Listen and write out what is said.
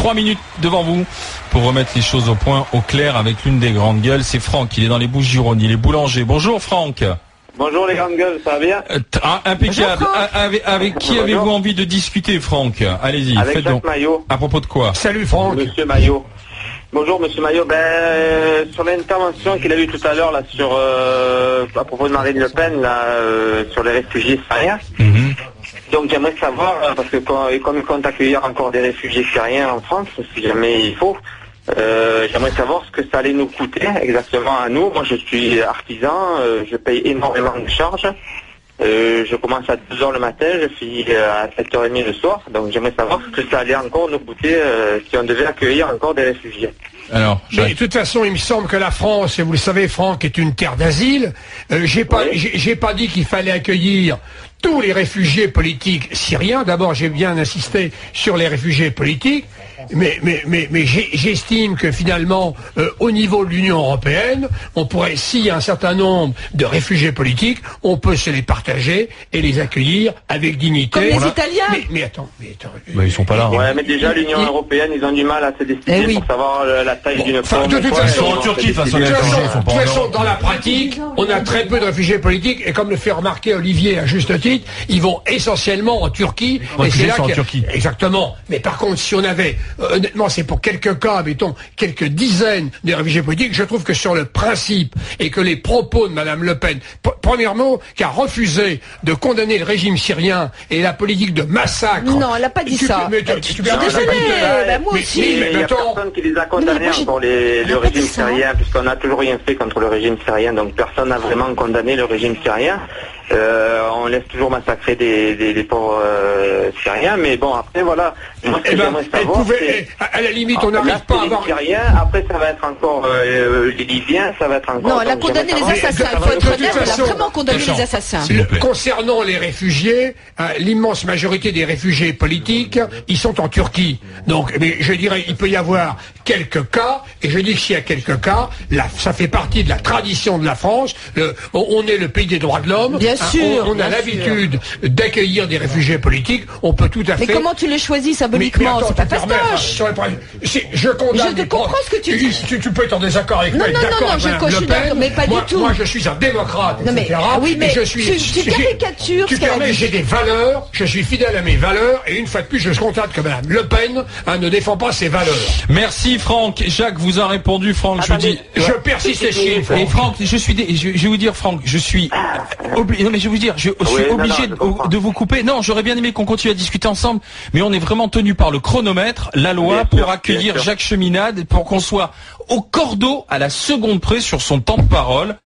3 minutes devant vous pour remettre les choses au point, au clair, avec l'une des grandes gueules. C'est Franck, il est dans les Bouches-du-Rhône, il est boulanger. Bonjour Franck. Bonjour les grandes gueules, ça va bien? Impeccable. Avec qui avez-vous envie de discuter, Franck? Allez-y, avec faites Jacques donc. Maillot. À propos de quoi? Salut Franck. Monsieur Maillot. Bonjour Monsieur Maillot. Sur l'intervention qu'il a eue tout à l'heure là sur à propos de Marine Le Pen là sur les réfugiés syriens. Donc j'aimerais savoir parce que comme il compte accueillir encore des réfugiés syriens en France, si jamais il faut. J'aimerais savoir ce que ça allait nous coûter exactement à nous. Moi je suis artisan, je paye énormément de charges. Je commence à 2h le matin, je finis à 7h30 le soir. Donc j'aimerais savoir ce que ça allait encore nous coûter si on devait accueillir encore des réfugiés. Alors, Mais de toute façon, il me semble que la France, et vous le savez, Franck, est une terre d'asile. J'ai pas dit qu'il fallait accueillir tous les réfugiés politiques syriens. D'abord, j'ai bien insisté sur les réfugiés politiques. Mais j'estime que finalement, au niveau de l'Union européenne, on pourrait, s'il y a un certain nombre de réfugiés politiques, on peut se les partager et les accueillir avec dignité. Comme les Italiens. Mais attends. ils sont pas là. Ouais, mais déjà l'Union européenne, ils ont du mal à se décider pour savoir la taille d'une pomme. De toute façon, en Turquie, de toute façon, dans la pratique, on a très peu de réfugiés politiques et comme le fait remarquer Olivier à juste titre, ils vont essentiellement en Turquie. Et c'est là en Turquie. Exactement. Mais par contre, si on avait honnêtement, c'est pour quelques cas, mettons, quelques dizaines de réfugiés politiques. Je trouve que sur le principe et que les propos de Madame Le Pen, premièrement, qui a refusé de condamner le régime syrien et la politique de massacre. Non, elle n'a pas dit ça. Moi aussi. Il n'y a personne qui les a condamnés encore le régime syrien, puisqu'on n'a toujours rien fait contre le régime syrien, donc personne n'a vraiment condamné le régime syrien. On laisse toujours massacrer des pauvres Syriens, mais bon, après, voilà. Moi, ce que j'aimerais savoir, à la limite, on n'arrive pas à avoir... Syriens, après, ça va être encore les Libyens, ça va être encore... Non, elle a condamné les assassins. Il faut être honnête, elle a vraiment condamné les assassins. Concernant les réfugiés, l'immense majorité des réfugiés politiques, ils sont en Turquie. Donc, mais je dirais, il peut y avoir quelques cas, et je dis que s'il y a quelques cas, ça fait partie de la tradition de la France. On est le pays des droits de l'homme. Bien sûr. On a l'habitude d'accueillir des réfugiés politiques. On peut tout à fait. Mais comment tu les choisis symboliquement? C'est pas fastoche. Je condamne. Je te comprends ce que tu dis. Tu peux être en désaccord avec moi. Non, je suis d'accord, mais pas du tout. Moi, je suis un démocrate, etc. Oui, mais tu caricatures. Tu permets, j'ai des valeurs. Je suis fidèle à mes valeurs. Et une fois de plus, je constate que Mme Le Pen ne défend pas ses valeurs. Merci Franck. Jacques vous a répondu. Franck, je vous dis. Je persiste et chine. Et Franck, je vais vous dire, Franck, je suis obligé. Non, mais je vais vous dire, je suis obligé de vous couper. Non, j'aurais bien aimé qu'on continue à discuter ensemble, mais on est vraiment tenu par le chronomètre, la loi, pour accueillir Jacques Cheminade, pour qu'on soit au cordeau à la seconde près sur son temps de parole.